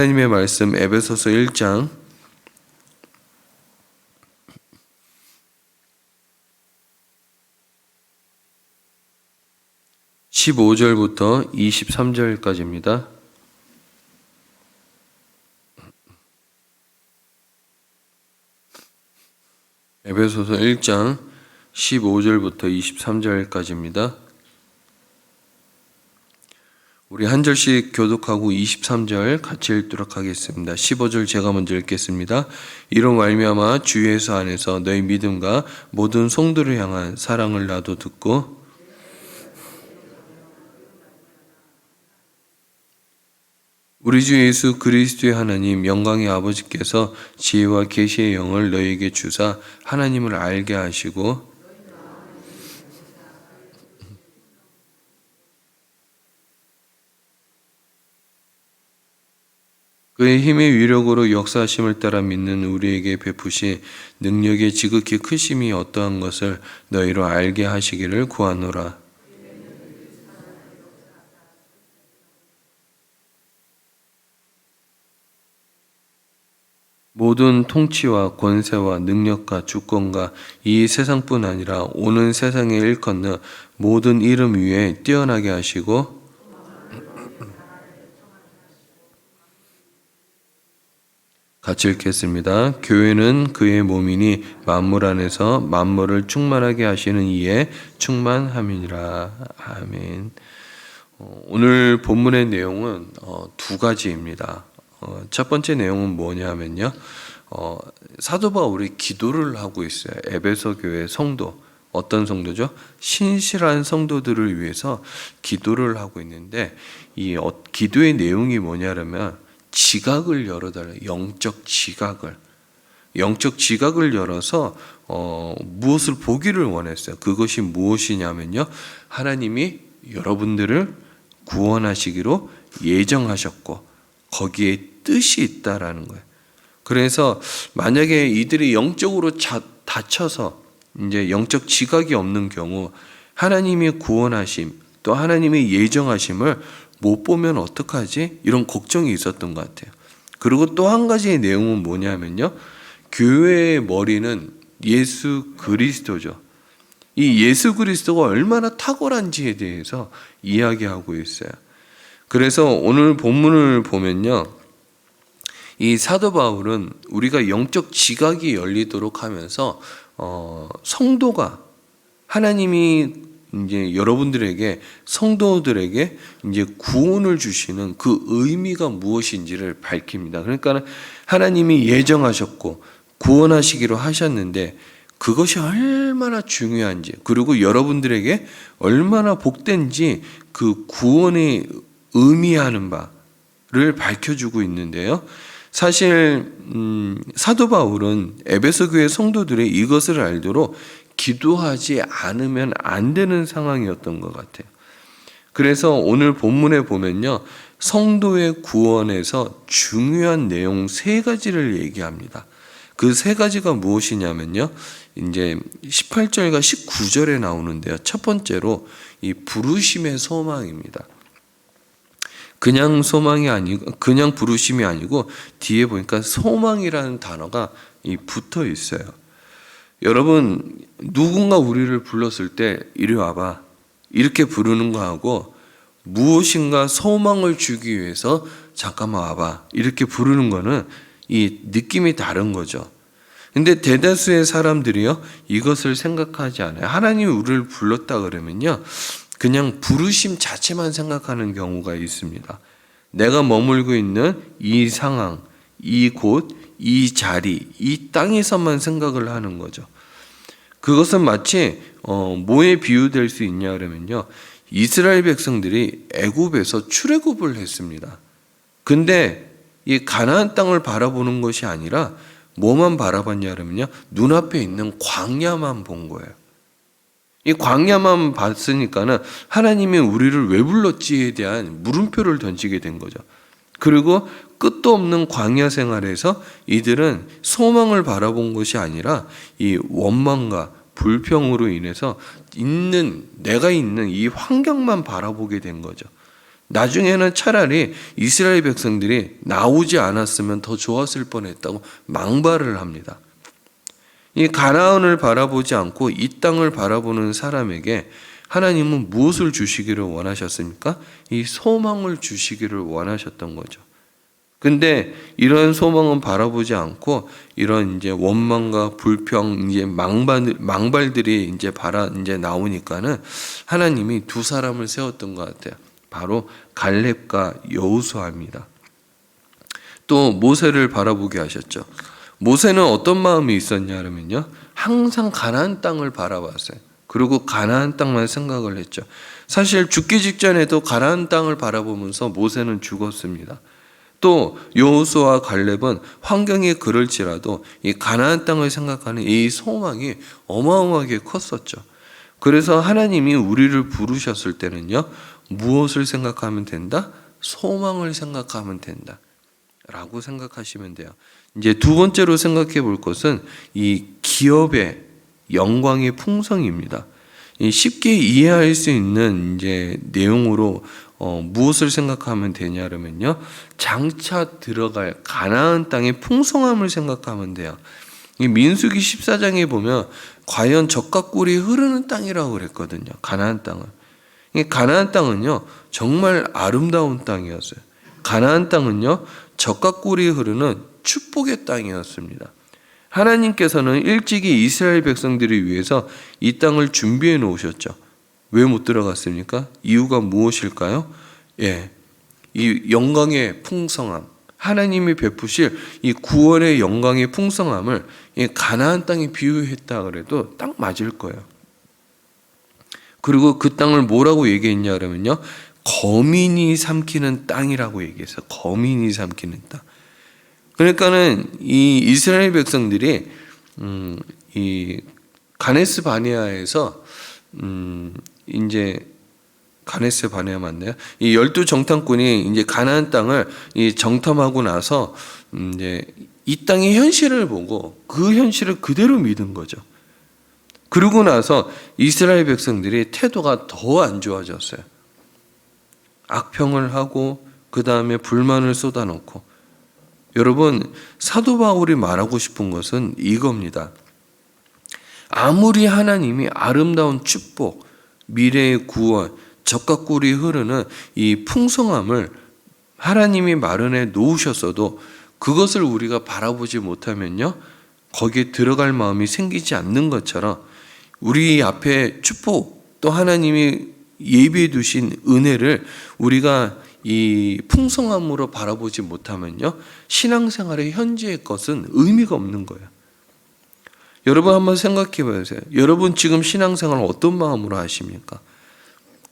하나님의 말씀 에베소서 1장 15절부터 23절까지입니다. 에베소서 1장 15절부터 23절까지입니다. 우리 한 절씩 교독하고 23절 같이 읽도록 하겠습니다. 15절 제가 먼저 읽겠습니다. 이로 말미암아 주 예수 안에서 너희 믿음과 모든 성도를 향한 사랑을 나도 듣고 우리 주 예수 그리스도의 하나님 영광의 아버지께서 지혜와 계시의 영을 너희에게 주사 하나님을 알게 하시고 그의 힘의 위력으로 역사하심을 따라 믿는 우리에게 베푸시 능력의 지극히 크심이 어떠한 것을 너희로 알게 하시기를 구하노라. 모든 통치와 권세와 능력과 주권과 이 세상뿐 아니라 오는 세상에 일컫는 모든 이름 위에 뛰어나게 하시고 같이 읽겠습니다. 교회는 그의 몸이니 만물 안에서 만물을 충만하게 하시는 이에 충만함이니라. 아멘. 오늘 본문의 내용은 두 가지입니다. 첫 번째 내용은 뭐냐면요. 사도 바울이 기도를 하고 있어요. 에베소 교회 성도, 어떤 성도죠? 신실한 성도들을 위해서 기도를 하고 있는데 이 기도의 내용이 뭐냐면 지각을 열어달라. 영적 지각을 열어서 무엇을 보기를 원했어요. 그것이 무엇이냐면요. 하나님이 여러분들을 구원하시기로 예정하셨고 거기에 뜻이 있다라는 거예요. 그래서 만약에 이들이 영적으로 다쳐서 이제 영적 지각이 없는 경우 하나님의 구원하심 또 하나님의 예정하심을 못 보면 어떡하지? 이런 걱정이 있었던 것 같아요. 그리고 또 한 가지의 내용은 뭐냐면요. 교회의 머리는 예수 그리스도죠. 이 예수 그리스도가 얼마나 탁월한지에 대해서 이야기하고 있어요. 그래서 오늘 본문을 보면요. 이 사도 바울은 우리가 영적 지각이 열리도록 하면서 성도가 하나님이 이제 여러분들에게 성도들에게 이제 구원을 주시는 그 의미가 무엇인지를 밝힙니다. 그러니까 하나님이 예정하셨고 구원하시기로 하셨는데 그것이 얼마나 중요한지 그리고 여러분들에게 얼마나 복된지 그 구원이 의미하는 바를 밝혀주고 있는데요. 사실 사도 바울은 에베소 교회 성도들이 이것을 알도록 기도하지 않으면 안 되는 상황이었던 것 같아요. 그래서 오늘 본문에 보면요. 성도의 구원에서 중요한 내용 세 가지를 얘기합니다. 그 세 가지가 무엇이냐면요. 이제 18절과 19절에 나오는데요. 첫 번째로 이 부르심의 소망입니다. 그냥 부르심이 아니고 뒤에 보니까 소망이라는 단어가 붙어 있어요. 여러분, 누군가 우리를 불렀을 때 이리 와봐 이렇게 부르는 거하고 무엇인가 소망을 주기 위해서 잠깐만 와봐 이렇게 부르는 거는 이 느낌이 다른 거죠. 근데 대다수의 사람들이요 이것을 생각하지 않아요. 하나님이 우리를 불렀다 그러면요 그냥 부르심 자체만 생각하는 경우가 있습니다. 내가 머물고 있는 이 상황, 이 곳, 이 자리, 이 땅에서만 생각을 하는 거죠. 그것은 마치 뭐에 비유될 수 있냐 그러면요. 이스라엘 백성들이 애굽에서 출애굽을 했습니다. 근데 이 가나안 땅을 바라보는 것이 아니라 뭐만 바라봤냐 그러면요. 눈앞에 있는 광야만 본 거예요. 이 광야만 봤으니까는 하나님이 우리를 왜 불렀지에 대한 물음표를 던지게 된 거죠. 그리고 끝도 없는 광야 생활에서 이들은 소망을 바라본 것이 아니라 이 원망과 불평으로 인해서 내가 있는 이 환경만 바라보게 된 거죠. 나중에는 차라리 이스라엘 백성들이 나오지 않았으면 더 좋았을 뻔했다고 망발을 합니다. 이 가나안을 바라보지 않고 이 땅을 바라보는 사람에게 하나님은 무엇을 주시기를 원하셨습니까? 이 소망을 주시기를 원하셨던 거죠. 근데 이런 소망은 바라보지 않고 이런 이제 원망과 불평, 이제 망발들이 이제 나오니까는 하나님이 두 사람을 세웠던 것 같아요. 바로 갈렙과 여호수아입니다. 또 모세를 바라보게 하셨죠. 모세는 어떤 마음이 있었냐 하면요, 항상 가나안 땅을 바라봤어요. 그리고 가나안 땅만 생각을 했죠. 사실 죽기 직전에도 가나안 땅을 바라보면서 모세는 죽었습니다. 또 여호수아와 갈렙은 환경이 그럴지라도 이 가나안 땅을 생각하는 이 소망이 어마어마하게 컸었죠. 그래서 하나님이 우리를 부르셨을 때는요, 무엇을 생각하면 된다? 소망을 생각하면 된다 라고 생각하시면 돼요. 이제 두 번째로 생각해 볼 것은 이 기업의 영광의 풍성입니다. 쉽게 이해할 수 있는 이제 내용으로 무엇을 생각하면 되냐 그러면요, 장차 들어갈 가나안 땅의 풍성함을 생각하면 돼요. 이 민수기 14장에 보면 과연 젖과 꿀이 흐르는 땅이라고 그랬거든요. 가나안 땅은. 이 가나안 땅은요 정말 아름다운 땅이었어요. 가나안 땅은요 젖과 꿀이 흐르는 축복의 땅이었습니다. 하나님께서는 일찍이 이스라엘 백성들을 위해서 이 땅을 준비해 놓으셨죠. 왜 못 들어갔습니까? 이유가 무엇일까요? 이 영광의 풍성함, 하나님이 베푸실 이 구원의 영광의 풍성함을 이 가나안 땅에 비유했다 그래도 딱 맞을 거예요. 그리고 그 땅을 뭐라고 얘기했냐 그러면요, 거민이 삼키는 땅이라고 얘기했어요. 거민이 삼키는 땅. 그러니까는 이 이스라엘 백성들이 이 가데스 바네아에서 이제 가데스 바네아 맞나요? 이 12정탐꾼이 이제 가나안 땅을 이 정탐하고 나서 이제 이 땅의 현실을 보고 그 현실을 그대로 믿은 거죠. 그러고 나서 이스라엘 백성들이 태도가 더 안 좋아졌어요. 악평을 하고 그 다음에 불만을 쏟아놓고. 여러분, 사도 바울이 말하고 싶은 것은 이겁니다. 아무리 하나님이 아름다운 축복, 미래의 구원, 젖과 꿀이 흐르는 이 풍성함을 하나님이 마련해 놓으셨어도 그것을 우리가 바라보지 못하면요, 거기에 들어갈 마음이 생기지 않는 것처럼 우리 앞에 축복, 또 하나님이 예비해 두신 은혜를 우리가 이 풍성함으로 바라보지 못하면요, 신앙생활의 현재의 것은 의미가 없는 거예요. 여러분 한번 생각해 보세요. 여러분 지금 신앙생활 어떤 마음으로 하십니까?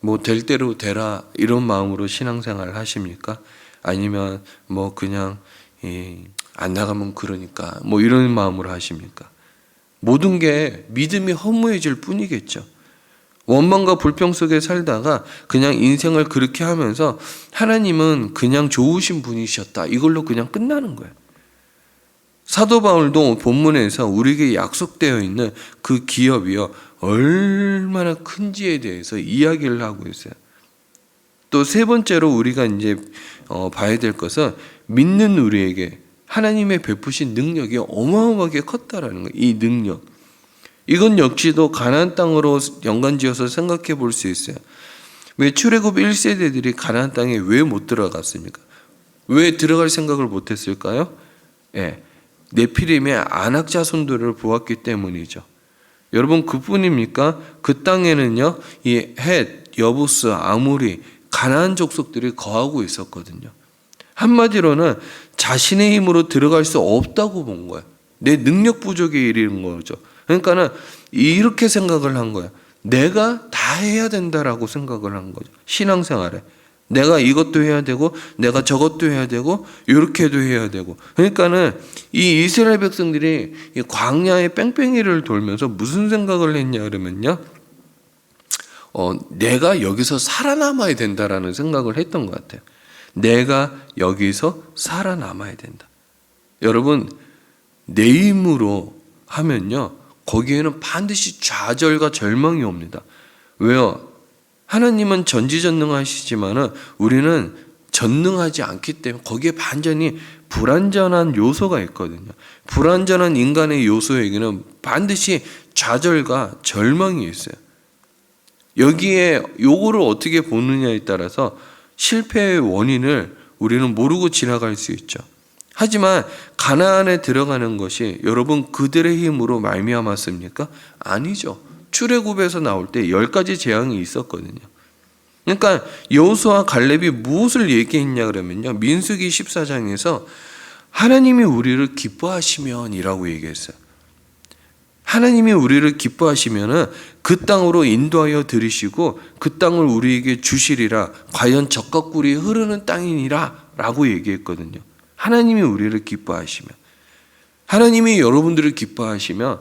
뭐 될 대로 되라 이런 마음으로 신앙생활 하십니까? 아니면 뭐 그냥 안 나가면 그러니까 뭐 이런 마음으로 하십니까? 모든 게 믿음이 허무해질 뿐이겠죠. 원망과 불평 속에 살다가 그냥 인생을 그렇게 하면서 하나님은 그냥 좋으신 분이셨다, 이걸로 그냥 끝나는 거예요. 사도 바울도 본문에서 우리에게 약속되어 있는 그 기업이요 얼마나 큰지에 대해서 이야기를 하고 있어요. 또 세 번째로 우리가 이제 봐야 될 것은 믿는 우리에게 하나님의 베푸신 능력이 어마어마하게 컸다라는 거예요. 이 능력. 이건 역시도 가나안 땅으로 연관지어서 생각해 볼 수 있어요. 왜 출애굽 1세대들이 가나안 땅에 왜 못 들어갔습니까? 왜 들어갈 생각을 못 했을까요? 네피림의 안악 자손들을 보았기 때문이죠. 여러분 그뿐입니까? 그 땅에는요, 이 헷, 여부스, 아모리, 가나안 족속들이 거하고 있었거든요. 한마디로는 자신의 힘으로 들어갈 수 없다고 본 거예요. 내 능력 부족에 이르는 거죠. 그러니까는 이렇게 생각을 한 거예요. 내가 다 해야 된다라고 생각을 한 거죠. 신앙생활에. 내가 이것도 해야 되고 내가 저것도 해야 되고 이렇게도 해야 되고. 그러니까는 이 이스라엘 백성들이 이 광야의 뺑뺑이를 돌면서 무슨 생각을 했냐 그러면요, 내가 여기서 살아남아야 된다라는 생각을 했던 것 같아요. 내가 여기서 살아남아야 된다. 여러분, 내 힘으로 하면요 거기에는 반드시 좌절과 절망이 옵니다. 왜요? 하나님은 전지전능하시지만은 우리는 전능하지 않기 때문에 거기에 반전이 불완전한 요소가 있거든요. 불완전한 인간의 요소에게는 반드시 좌절과 절망이 있어요. 여기에 요거를 어떻게 보느냐에 따라서 실패의 원인을 우리는 모르고 지나갈 수 있죠. 하지만 가나안에 들어가는 것이 여러분 그들의 힘으로 말미암았습니까? 아니죠. 출애굽에서 나올 때 10가지 재앙이 있었거든요. 그러니까 여호수아와 갈렙이 무엇을 얘기했냐 그러면요. 민수기 14장에서 하나님이 우리를 기뻐하시면이라고 얘기했어요. 하나님이 우리를 기뻐하시면은 그 땅으로 인도하여 들이시고 그 땅을 우리에게 주시리라. 과연 젖과 꿀이 흐르는 땅이니라 라고 얘기했거든요. 하나님이 우리를 기뻐하시면, 하나님이 여러분들을 기뻐하시면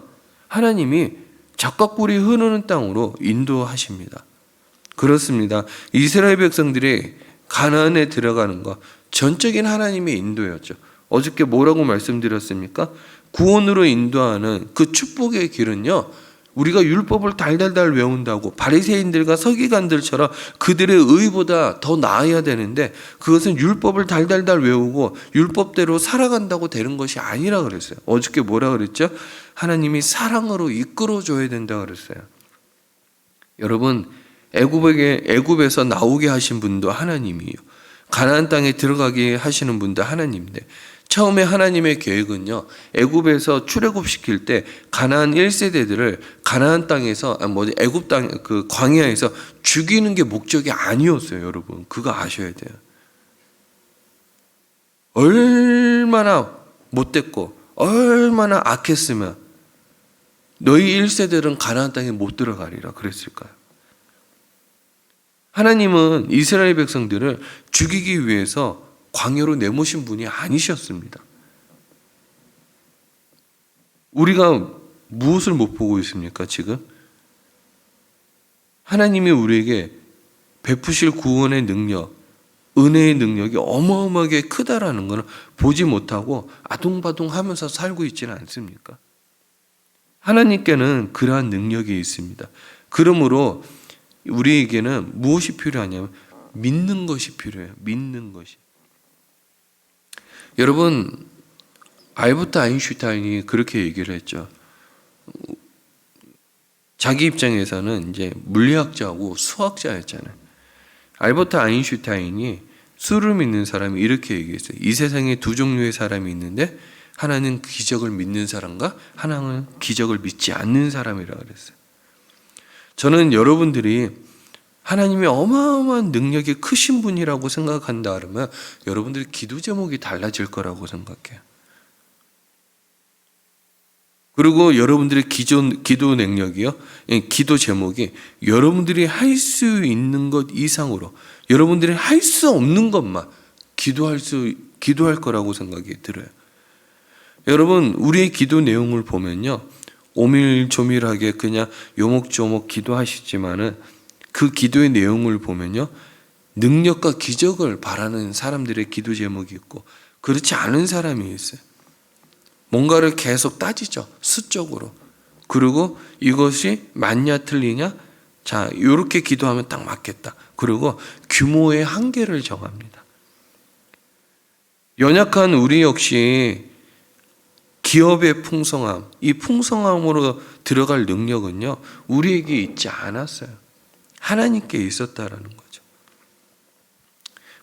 하나님이 젖과 꿀이 흐르는 땅으로 인도하십니다. 그렇습니다. 이스라엘 백성들이 가나안에 들어가는 것, 전적인 하나님의 인도였죠. 어저께 뭐라고 말씀드렸습니까? 구원으로 인도하는 그 축복의 길은요, 우리가 율법을 달달달 외운다고 바리새인들과 서기관들처럼 그들의 의보다 더 나아야 되는데, 그것은 율법을 달달달 외우고 율법대로 살아간다고 되는 것이 아니라 그랬어요. 어저께 뭐라 그랬죠? 하나님이 사랑으로 이끌어줘야 된다 그랬어요. 여러분, 애굽에서 나오게 하신 분도 하나님이에요. 가나안 땅에 들어가게 하시는 분도 하나님인데, 처음에 하나님의 계획은요, 애굽에서 출애굽시킬 때 가나안 1세대들을 가나안 땅에서 애굽 땅 그 광야에서 죽이는 게 목적이 아니었어요. 여러분, 그거 아셔야 돼요. 얼마나 못됐고 얼마나 악했으면 너희 1세대들은 가나안 땅에 못 들어가리라 그랬을까요? 하나님은 이스라엘 백성들을 죽이기 위해서 광야로 내모신 분이 아니셨습니다. 우리가 무엇을 못 보고 있습니까, 지금? 하나님이 우리에게 베푸실 구원의 능력, 은혜의 능력이 어마어마하게 크다라는 것을 보지 못하고 아둥바둥 하면서 살고 있지는 않습니까? 하나님께는 그러한 능력이 있습니다. 그러므로 우리에게는 무엇이 필요하냐면 믿는 것이 필요해요. 믿는 것이. 여러분, 알버트 아인슈타인이 그렇게 얘기를 했죠. 자기 입장에서는 이제 물리학자하고 수학자였잖아요. 알버트 아인슈타인이 수를 믿는 사람이 이렇게 얘기했어요. 이 세상에 두 종류의 사람이 있는데 하나는 기적을 믿는 사람과 하나는 기적을 믿지 않는 사람이라고 그랬어요. 저는 여러분들이 하나님이 어마어마한 능력이 크신 분이라고 생각한다 그러면 여러분들의 기도 제목이 달라질 거라고 생각해요. 그리고 여러분들의 기도 능력이요, 기도 제목이 여러분들이 할 수 있는 것 이상으로 여러분들이 할 수 없는 것만 기도할 거라고 생각이 들어요. 여러분, 우리의 기도 내용을 보면요, 오밀조밀하게 그냥 요목조목 기도하시지만은 그 기도의 내용을 보면요, 능력과 기적을 바라는 사람들의 기도 제목이 있고 그렇지 않은 사람이 있어요. 뭔가를 계속 따지죠, 수적으로. 그리고 이것이 맞냐 틀리냐, 자, 이렇게 기도하면 딱 맞겠다. 그리고 규모의 한계를 정합니다. 연약한 우리 역시 기업의 풍성함, 이 풍성함으로 들어갈 능력은요, 우리에게 있지 않았어요. 하나님께 있었다라는 거죠.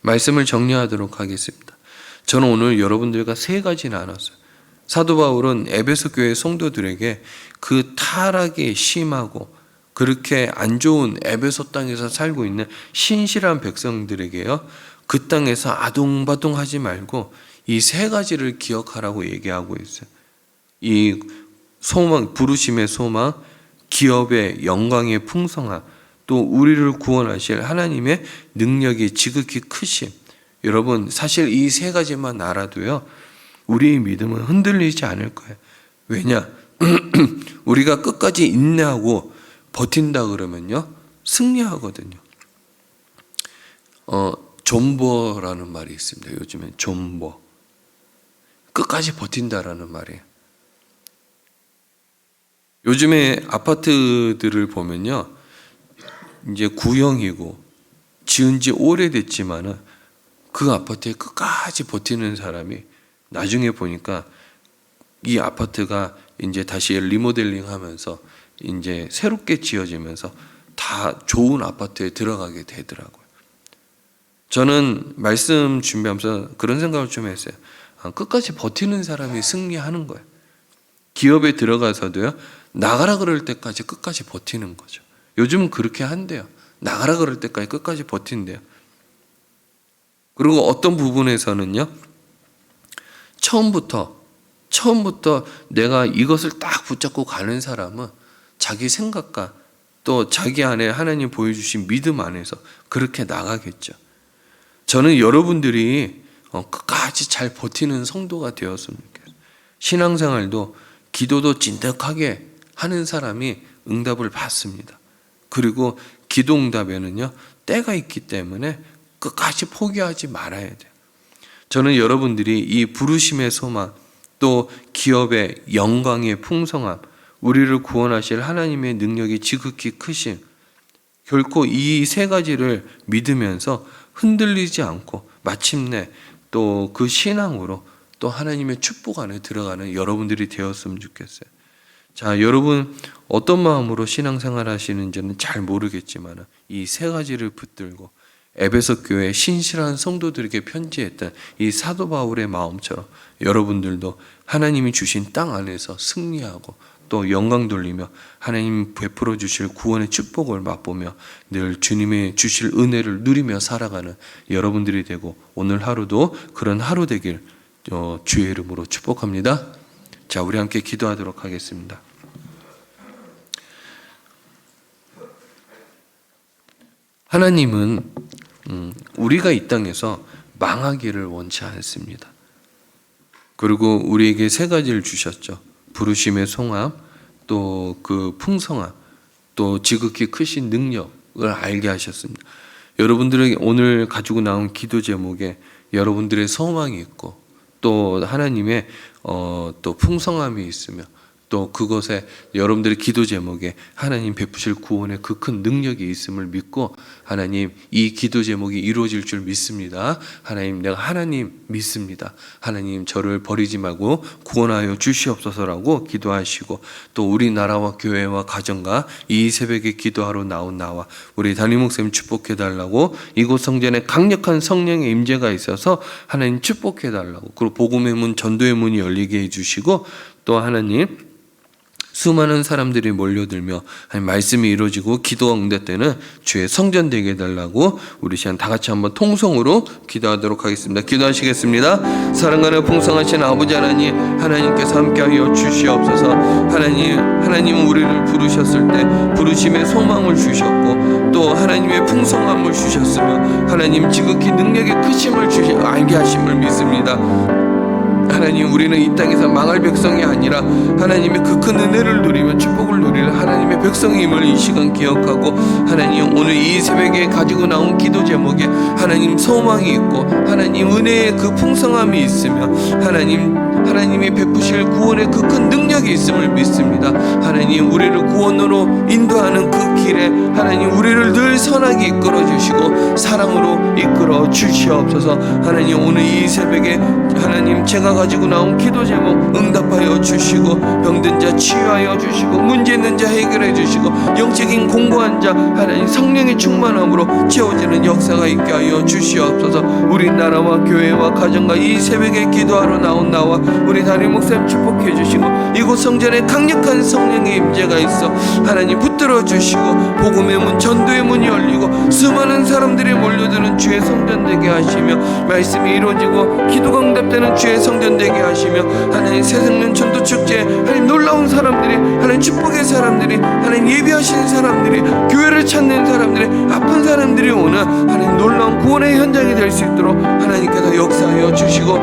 말씀을 정리하도록 하겠습니다. 저는 오늘 여러분들과 세 가지 나눴어요. 사도 바울은 에베소 교회 성도들에게 그 타락이 심하고 그렇게 안 좋은 에베소 땅에서 살고 있는 신실한 백성들에게요, 그 땅에서 아둥바둥 하지 말고 이 세 가지를 기억하라고 얘기하고 있어요. 이 소망, 부르심의 소망, 기업의 영광의 풍성함, 또 우리를 구원하실 하나님의 능력이 지극히 크심. 여러분, 사실 이 세 가지만 알아도요, 우리의 믿음은 흔들리지 않을 거예요. 왜냐? 우리가 끝까지 인내하고 버틴다 그러면요, 승리하거든요. 존버라는 말이 있습니다. 요즘엔 존버. 끝까지 버틴다라는 말이에요. 요즘에 아파트들을 보면요, 이제 구형이고 지은 지 오래됐지만은 그 아파트에 끝까지 버티는 사람이 나중에 보니까 이 아파트가 이제 다시 리모델링 하면서 이제 새롭게 지어지면서 다 좋은 아파트에 들어가게 되더라고요. 저는 말씀 준비하면서 그런 생각을 좀 했어요. 끝까지 버티는 사람이 승리하는 거예요. 기업에 들어가서도요, 나가라 그럴 때까지 끝까지 버티는 거죠. 요즘은 그렇게 한대요. 나가라 그럴 때까지 끝까지 버틴대요. 그리고 어떤 부분에서는요, 처음부터 내가 이것을 딱 붙잡고 가는 사람은 자기 생각과 또 자기 안에 하나님 보여주신 믿음 안에서 그렇게 나가겠죠. 저는 여러분들이 끝까지 잘 버티는 성도가 되었으면 좋겠어요. 신앙생활도 기도도 진득하게 하는 사람이 응답을 받습니다. 그리고 기도 응답에는요, 때가 있기 때문에 끝까지 포기하지 말아야 돼요. 저는 여러분들이 이 부르심의 소망, 또 기업의 영광의 풍성함, 우리를 구원하실 하나님의 능력이 지극히 크심, 결코 이 세 가지를 믿으면서 흔들리지 않고 마침내 또 그 신앙으로 또 하나님의 축복 안에 들어가는 여러분들이 되었으면 좋겠어요. 자, 여러분 어떤 마음으로 신앙생활 하시는지는 잘 모르겠지만 이 세 가지를 붙들고 에베소 교회 신실한 성도들에게 편지했던 이 사도 바울의 마음처럼 여러분들도 하나님이 주신 땅 안에서 승리하고 또 영광 돌리며 하나님 베풀어 주실 구원의 축복을 맛보며 늘 주님의 주실 은혜를 누리며 살아가는 여러분들이 되고 오늘 하루도 그런 하루 되길 주의 이름으로 축복합니다. 자, 우리 함께 기도하도록 하겠습니다. 하나님은 우리가 이 땅에서 망하기를 원치 않습니다. 그리고 우리에게 세 가지를 주셨죠. 부르심의 송함, 또 그 풍성함, 또 지극히 크신 능력을 알게 하셨습니다. 여러분들에게 오늘 가지고 나온 기도 제목에 여러분들의 소망이 있고 또 하나님의 또 풍성함이 있으며 또 그것에 여러분들의 기도 제목에 하나님 베푸실 구원의 그 큰 능력이 있음을 믿고 하나님 이 기도 제목이 이루어질 줄 믿습니다. 하나님 내가 하나님 믿습니다. 하나님 저를 버리지 말고 구원하여 주시옵소서라고 기도하시고 또 우리나라와 교회와 가정과 이 새벽에 기도하러 나온 나와 우리 담임 목사님 축복해달라고 이곳 성전에 강력한 성령의 임재가 있어서 하나님 축복해달라고 그리고 복음의 문 전도의 문이 열리게 해주시고 또 하나님 수많은 사람들이 몰려들며 말씀이 이루어지고 기도가 응답되는 주의 성전 되게 해달라고 우리 시간 다 같이 한번 통성으로 기도하도록 하겠습니다. 기도하시겠습니다. 사랑하는 풍성하신 아버지 하나님, 하나님께서 함께하여 주시옵소서. 하나님은 우리를 부르셨을 때 부르심의 소망을 주셨고 또 하나님의 풍성함을 주셨으며 하나님 지극히 능력의 크심을 알게 하심을 믿습니다. 하나님 우리는 이 땅에서 망할 백성이 아니라 하나님의 그 큰 은혜를 누리며 축복을 누리는 하나님의 백성임을 이 시간 기억하고 하나님 오늘 이 새벽에 가지고 나온 기도 제목에 하나님 소망이 있고 하나님 은혜의 그 풍성함이 있으며 하나님이 베푸실 구원의 그 큰 능력이 있음을 믿습니다. 하나님 우리를 구원으로 인도하는 그 길에 하나님 우리를 늘 선하게 이끌어 주시고 사랑으로 이끌어 주시옵소서. 하나님 오늘 이 새벽에 하나님 제가 가지고 나온 기도 제목 응답하여 주시고 병든 자 치유하여 주시고 문제 있는 자 해결해 주시고 영적인 공고한 자 하나님 성령의 충만함으로 채워지는 역사가 있게 하여 주시옵소서. 우리나라와 교회와 가정과 이 새벽에 기도하러 나온 나와 우리 담임 목사님 축복해 주시고 이곳 성전에 강력한 성령의 임재가 있어 하나님 붙들어 주시고 복음의 문 전도의 문이 열리고 수많은 사람들이 몰려드는 주의 성전 되게 하시며 말씀이 이루어지고 기도가 응답되는 주의 성전 되게 하시며 하나님 새생명 전도 축제 하나님 놀라운 사람들이 하나님 축복의 사람들이 하나님 예비하시는 사람들이 교회를 찾는 사람들이 아픈 사람들이 오는 하나님 놀라운 구원의 현장이 될 수 있도록 하나님께서 역사하여 주시고